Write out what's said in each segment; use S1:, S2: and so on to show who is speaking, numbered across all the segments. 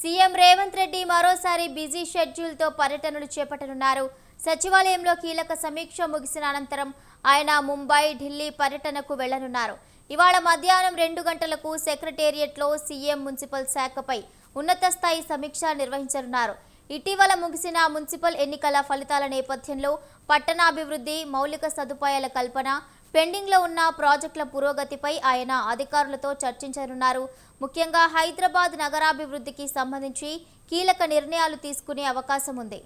S1: CM Revanth Reddy మరోసారి busy షెడ్యూల్తో పర్యటనలు చేపట్టనున్నారు. సచివాలయంలో కీలక సమీక్ష ముగిసిన అనంతరం ఆయన ముంబై, ఢిల్లీ పర్యటనకు వెళ్లనున్నారు. ఇవాళ మధ్యాహ్నం 2 గంటలకు సెక్రటేరియట్లో సీఎం మున్సిపల్ శాఖపై ఉన్నత స్థాయి సమీక్ష నిర్వహించనున్నారు. ఇటీవల ముగిసిన మున్సిపల్ ఎన్నికల ఫలితాల నేపథ్యంలో పట్టణాభివృద్ధి, మౌలిక సదుపాయాల కల్పన, పెండింగ్లో ఉన్న ప్రాజెక్టుల పురోగతిపై ఆయన అధికారులతో చర్చించనున్నారు. ముఖ్యంగా హైదరాబాద్ నగరాభివృద్ధికి సంబంధించి కీలక నిర్ణయాలు తీసుకునే అవకాశం ఉంది.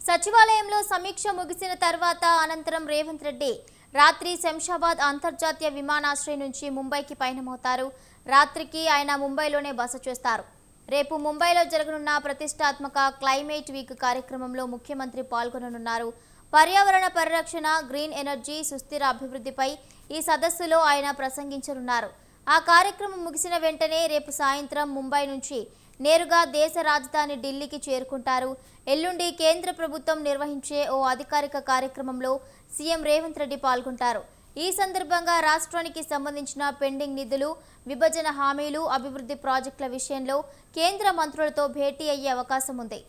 S1: సచివాలయంలో సమీక్ష ముగిసిన తర్వాత అనంతరం రేవంత్ రెడ్డి రాత్రి శంషాబాద్ అంతర్జాతీయ విమానాశ్రయం నుంచి ముంబైకి పయనమవుతారు. రాత్రికి ఆయన ముంబైలోనే బస చేస్తారు. రేపు ముంబైలో జరగనున్న ప్రతిష్టాత్మక క్లైమేట్ వీక్ కార్యక్రమంలో ముఖ్యమంత్రి పాల్గొననున్నారు. పర్యావరణ పరిరక్షణ, గ్రీన్ ఎనర్జీ, సుస్థిర అభివృద్ధిపై ఈ సదస్సులో ఆయన ప్రసంగించనున్నారు. ఆ కార్యక్రమం ముగిసిన వెంటనే రేపు సాయంత్రం ముంబై నుంచి నేరుగా దేశ రాజధాని ఢిల్లీకి చేరుకుంటారు. ఎల్లుండి కేంద్ర ప్రభుత్వం నిర్వహించే ఓ అధికారిక కార్యక్రమంలో సీఎం రేవంత్ రెడ్డి పాల్గొంటారు. ఈ సందర్భంగా రాష్ట్రానికి సంబంధించిన పెండింగ్ నిధులు, విభజన హామీలు, అభివృద్ధి ప్రాజెక్టుల విషయంలో కేంద్ర మంత్రులతో భేటీ అయ్యే అవకాశం ఉంది.